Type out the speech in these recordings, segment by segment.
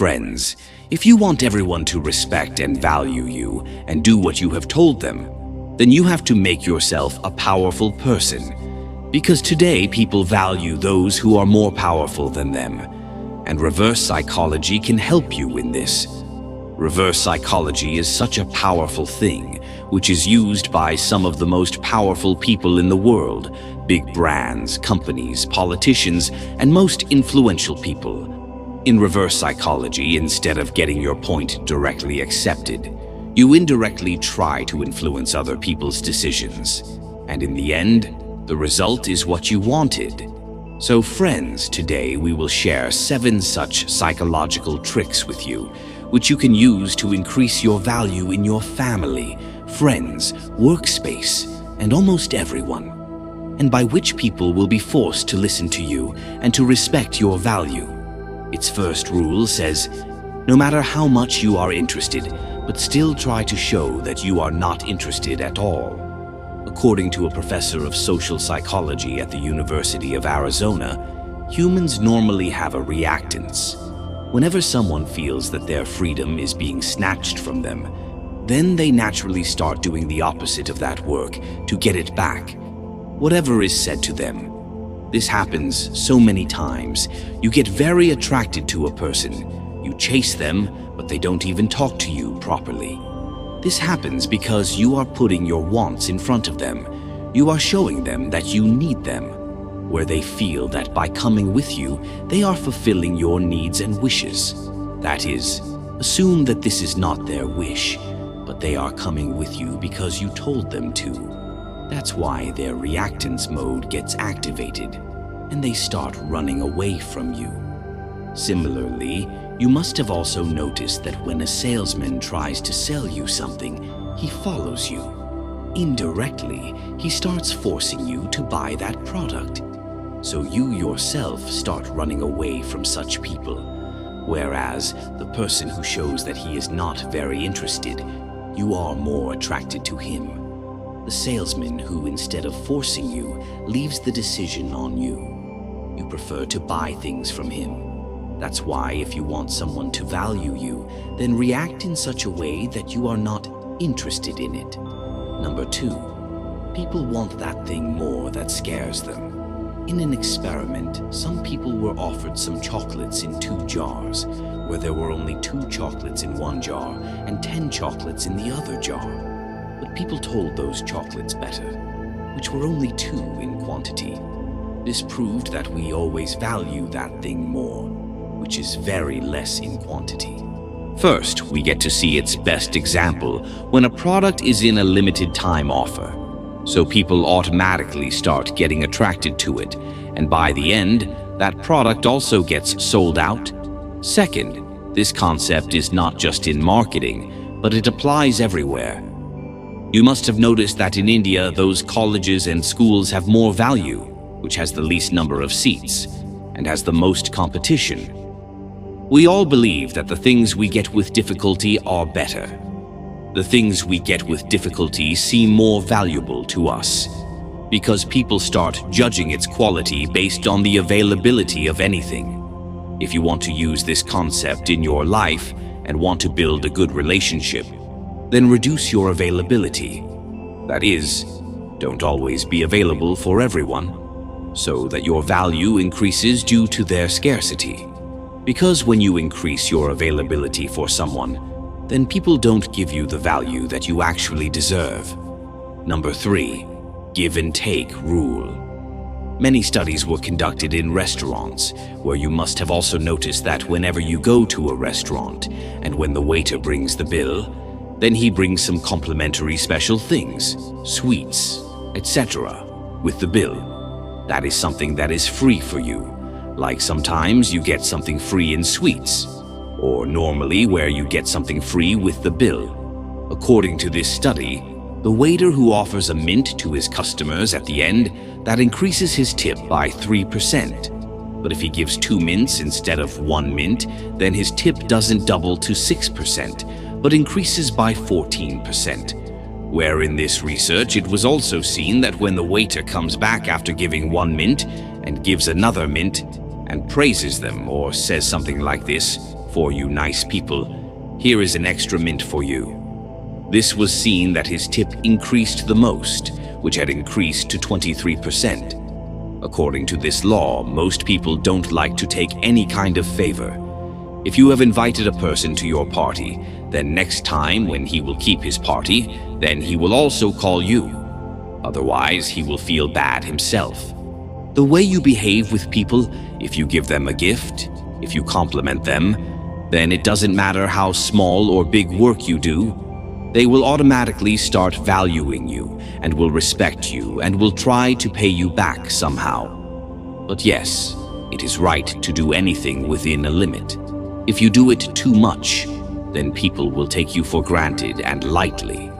Friends, if you want everyone to respect and value you and do what you have told them, then you have to make yourself a powerful person. Because today people value those who are more powerful than them. And reverse psychology can help you in this. Reverse psychology is such a powerful thing, which is used by some of the most powerful people in the world, big brands, companies, politicians, and most influential people. In reverse psychology, instead of getting your point directly accepted, you indirectly try to influence other people's decisions. And in the end, the result is what you wanted. So friends, today we will share 7 such psychological tricks with you, which you can use to increase your value in your family, friends, workspace, and almost everyone. And by which people will be forced to listen to you and to respect your value. Its first rule says, no matter how much you are interested, but still try to show that you are not interested at all. According to a professor of social psychology at the University of Arizona, humans normally have a reactance. Whenever someone feels that their freedom is being snatched from them, then they naturally start doing the opposite of that work to get it back, whatever is said to them. This happens so many times. You get very attracted to a person. You chase them, but they don't even talk to you properly. This happens because you are putting your wants in front of them. You are showing them that you need them, where they feel that by coming with you, they are fulfilling your needs and wishes. That is, assume that this is not their wish, but they are coming with you because you told them to. That's why their reactance mode gets activated, and they start running away from you. Similarly, you must have also noticed that when a salesman tries to sell you something, he follows you. Indirectly, he starts forcing you to buy that product. So you yourself start running away from such people. Whereas the person who shows that he is not very interested, you are more attracted to him. The salesman who, instead of forcing you, leaves the decision on you. You prefer to buy things from him. That's why if you want someone to value you, then react in such a way that you are not interested in it. Number 2, people want that thing more that scares them. In an experiment, some people were offered some chocolates in 2 jars, where there were only 2 chocolates in one jar and 10 chocolates in the other jar. But people told those chocolates better, which were only 2 in quantity. This proved that we always value that thing more, which is very less in quantity. First, we get to see its best example when a product is in a limited time offer. So people automatically start getting attracted to it, and by the end, that product also gets sold out. Second, this concept is not just in marketing, but it applies everywhere. You must have noticed that in India, those colleges and schools have more value, which has the least number of seats, and has the most competition. We all believe that the things we get with difficulty are better. The things we get with difficulty seem more valuable to us, because people start judging its quality based on the availability of anything. If you want to use this concept in your life and want to build a good relationship, then reduce your availability. That is, don't always be available for everyone, so that your value increases due to their scarcity. Because when you increase your availability for someone, then people don't give you the value that you actually deserve. Number 3, give and take rule. Many studies were conducted in restaurants, where you must have also noticed that whenever you go to a restaurant, and when the waiter brings the bill, then he brings some complimentary special things, sweets, etc., with the bill. That is something that is free for you. Like sometimes you get something free in sweets, or normally where you get something free with the bill. According to this study, the waiter who offers a mint to his customers at the end, that increases his tip by 3%. But if he gives 2 mints instead of 1 mint, then his tip doesn't double to 6%, but increases by 14%. Where in this research it was also seen that when the waiter comes back after giving 1 mint and gives another mint and praises them or says something like this, For you nice people, here is an extra mint for you." This was seen that his tip increased the most, which had increased to 23%. According to this law, most people don't like to take any kind of favor. If you have invited a person to your party, then next time when he will keep his party, then he will also call you. Otherwise, he will feel bad himself. The way you behave with people, if you give them a gift, if you compliment them, then it doesn't matter how small or big work you do, they will automatically start valuing you and will respect you and will try to pay you back somehow. But yes, it is right to do anything within a limit. If you do it too much, then people will take you for granted and lightly.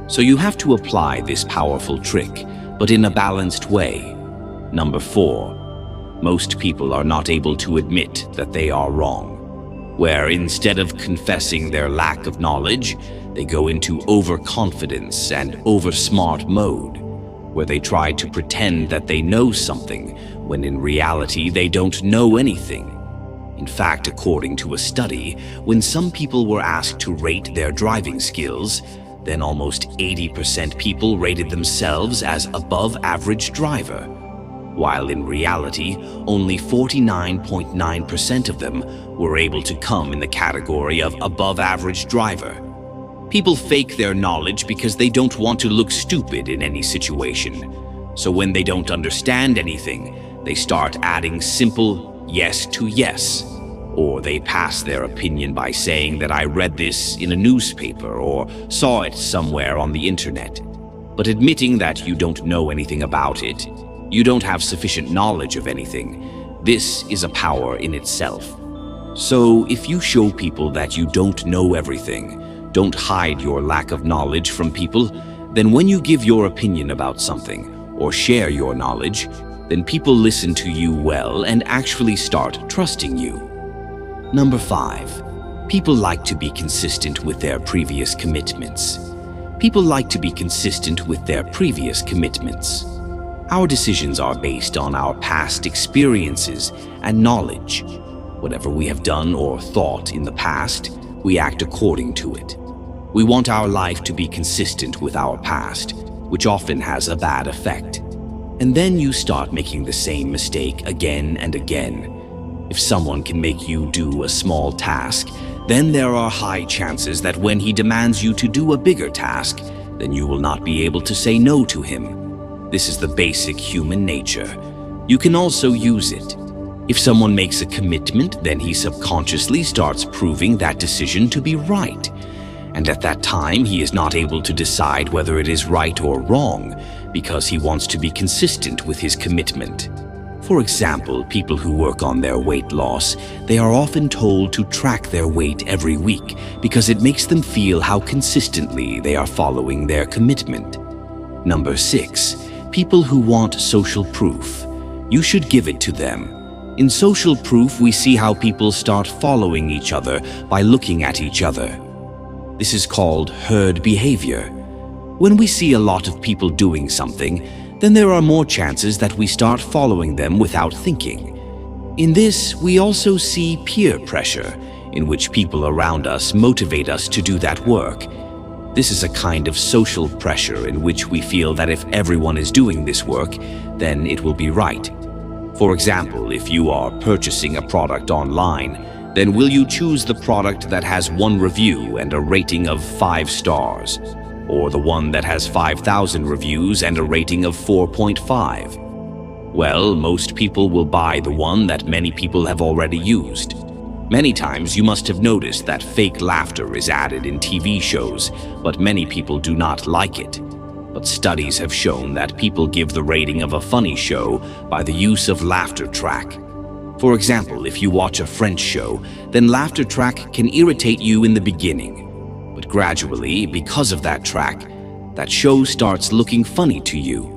So you have to apply this powerful trick, but in a balanced way. Number 4, most people are not able to admit that they are wrong, where instead of confessing their lack of knowledge, they go into overconfidence and oversmart mode, where they try to pretend that they know something when in reality they don't know anything. In fact, according to a study, when some people were asked to rate their driving skills, then almost 80% people rated themselves as above average driver, while in reality, only 49.9% of them were able to come in the category of above average driver. People fake their knowledge because they don't want to look stupid in any situation. So when they don't understand anything, they start adding simple yes to yes. Or they pass their opinion by saying that I read this in a newspaper or saw it somewhere on the internet. But admitting that you don't know anything about it, you don't have sufficient knowledge of anything, this is a power in itself. So if you show people that you don't know everything, don't hide your lack of knowledge from people, then when you give your opinion about something or share your knowledge, then people listen to you well and actually start trusting you. Number 5, people like to be consistent with their previous commitments. People like to be consistent with their previous commitments. Our decisions are based on our past experiences and knowledge. Whatever we have done or thought in the past, we act according to it. We want our life to be consistent with our past, which often has a bad effect. And then you start making the same mistake again and again. If someone can make you do a small task, then there are high chances that when he demands you to do a bigger task, then you will not be able to say no to him. This is the basic human nature. You can also use it. If someone makes a commitment, then he subconsciously starts proving that decision to be right. And at that time, he is not able to decide whether it is right or wrong, because he wants to be consistent with his commitment. For example, people who work on their weight loss, they are often told to track their weight every week because it makes them feel how consistently they are following their commitment. Number 6, people who want social proof. You should give it to them. In social proof, we see how people start following each other by looking at each other. This is called herd behavior. When we see a lot of people doing something, then there are more chances that we start following them without thinking. In this, we also see peer pressure, in which people around us motivate us to do that work. This is a kind of social pressure in which we feel that if everyone is doing this work, then it will be right. For example, if you are purchasing a product online, then will you choose the product that has 1 review and a rating of 5 stars? Or the one that has 5,000 reviews and a rating of 4.5? Well, most people will buy the one that many people have already used. Many times you must have noticed that fake laughter is added in TV shows, but many people do not like it. But studies have shown that people give the rating of a funny show by the use of laughter track. For example, if you watch a French show, then laughter track can irritate you in the beginning. But gradually, because of that track, that show starts looking funny to you.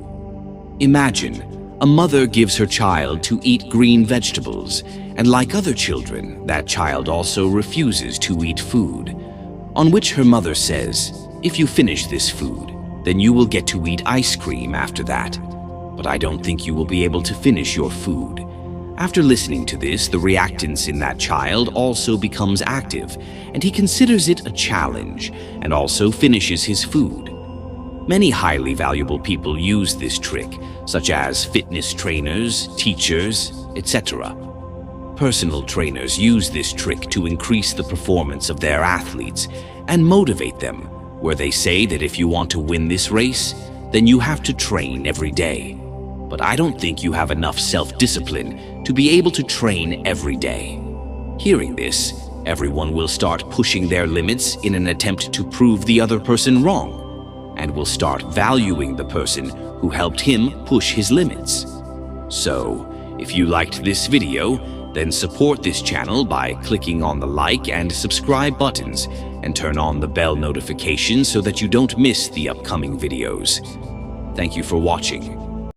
Imagine, a mother gives her child to eat green vegetables, and like other children, that child also refuses to eat food. On which her mother says, "If you finish this food, then you will get to eat ice cream after that. But I don't think you will be able to finish your food." After listening to this, the reactance in that child also becomes active, and he considers it a challenge and also finishes his food. Many highly valuable people use this trick, such as fitness trainers, teachers, etc. Personal trainers use this trick to increase the performance of their athletes and motivate them, where they say that if you want to win this race, then you have to train every day. But I don't think you have enough self-discipline to be able to train every day. Hearing this, everyone will start pushing their limits in an attempt to prove the other person wrong, and will start valuing the person who helped him push his limits. So, if you liked this video, then support this channel by clicking on the like and subscribe buttons, and turn on the bell notification so that you don't miss the upcoming videos. Thank you for watching.